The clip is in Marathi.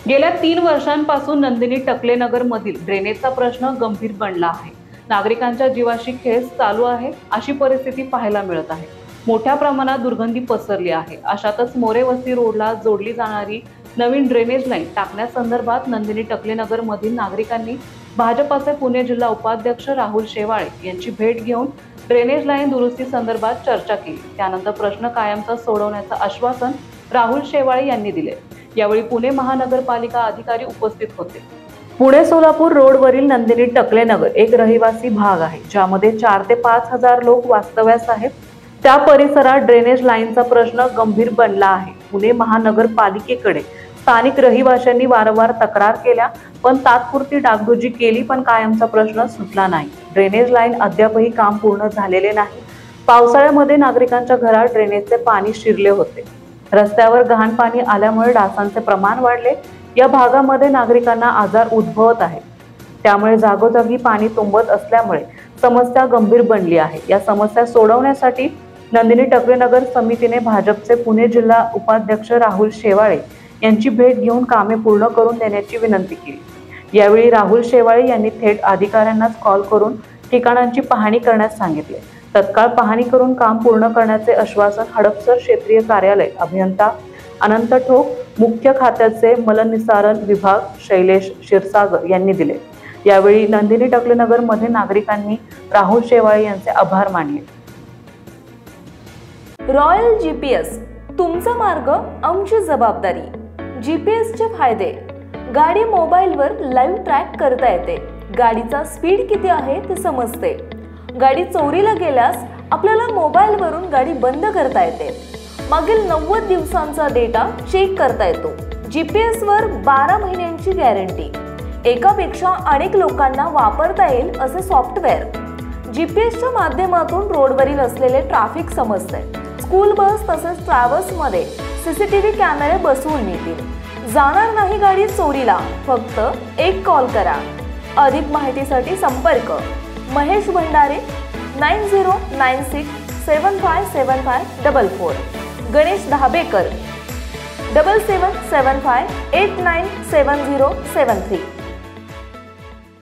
गेल्या 3 वर्षांपासून नंदिनी टकलेनगर मधील ड्रेनेजचा प्रश्न गंभीर बनला आहे। नागरिकांच्या जीवाशी खेळ चालू आहे अशी परिस्थिती पाहायला मिळत आहे। मोठ्या प्रमाणात दुर्गंधी पसरली आहे। अशातच मोरे वस्ती रोडला जोडली जाणारी नवीन ड्रेनेज लाईन टाकण्यासंदर्भात नंदिनी टकलेनगर मधील नागरिकांनी भाजपचे पुणे जिल्हा उपाध्यक्ष राहुल शेवाळे यांची भेट घेऊन ड्रेनेज लाईन दुरुस्ती संदर्भात चर्चा केली। त्यानंतर प्रश्न कायमचा सोडवण्याचं आश्वासन राहुल शेवाळे यांनी दिले। यावेळी पुणे महानगरपालिका अधिकारी उपस्थित होते। पुणे सोलापूर रोडवरील नंदिनी टकलेनगर एक रहिवासी भाग आहे, ज्यामध्ये 4 ते 5 हजार लोक वास्तव्यास आहेत। त्या परिसरात ड्रेनेज लाईनचा प्रश्न गंभीर बनला आहे। पुणे महानगरपालिकेकडे स्थानिक रहिवाशांनी वारंवार तक्रार केल्या, पण तात्पुरती डागडुजी केली, पण कायमचा प्रश्न सुटला नाही। ड्रेनेज लाईन अद्यापही काम पूर्ण झालेले नाही। पावसाळ्यामध्ये नागरिकांच्या घरात ड्रेनेजचे पाणी शिरले होते। रस्त्यावर घाण पाणी आल्यामुळे डासांचे प्रमाण वाढले। या भागामध्ये नागरिकांना आजार उद्भवत आहेत, त्यामुळे जागोजागी पाणी तुंबत असल्यामुळे समस्या गंभीर बनली आहे। या समस्या सोडवण्यासाठी नंदिनी टकलेनगर समितीने भाजपचे पुणे जिल्हा उपाध्यक्ष राहुल शेवाळे यांची भेट घेऊन कामे पूर्ण करून देण्याची विनंती केली। यावेळी राहुल शेवाळे यांनी थेट अधिकाऱ्यांनाच कॉल करून ठिकाणांची पाहणी करण्यास सांगितले। तत्काळ पाहणी करून काम पूर्ण करण्याचे आश्वासन हडपसर क्षेत्रीय कार्यालय अभियंता अनंत ठोक, मुख्य खात्याचे मलनिस्सारण विभाग शैलेश क्षीरसागर यांनी दिले। यावेळी नंदिनी टकलेनगर मध्ये नागरिकांनी राहुल शेवाळे यांचे आभार मानले। रॉयल जीपीएस, तुमचा मार्ग आमची जबाबदारी। जीपीएसचे फायदे: गाडी मोबाईलवर लाईव्ह ट्रॅक करता येते, गाडीचा स्पीड किती आहे ते समजते, गाडी चोरीला गेल्यास आपल्याला मोबाईलवरून गाडी बंद करता येते, मागील 90 दिवसांचा डेटा चेक करता येतो, जीपीएस वर 12 महिन्यांची गॅरंटी, एकापेक्षा अनेक लोकांना वापरता येईल असे सॉफ्टवेअर, जीपीएसच्या माध्यमातून रोडवरील असलेले ट्रॅफिक समजते, स्कूल बस तसेच ट्रॅव्हल्स मध्ये सीसीटीव्ही कॅमेरे बसवून मिळतील, जाणार नाही गाडी चोरीला, फक्त एक कॉल करा। अधिक माहितीसाठी संपर्क महेश भंडारे 9096757544, गणेश धाबेकर 7775897073।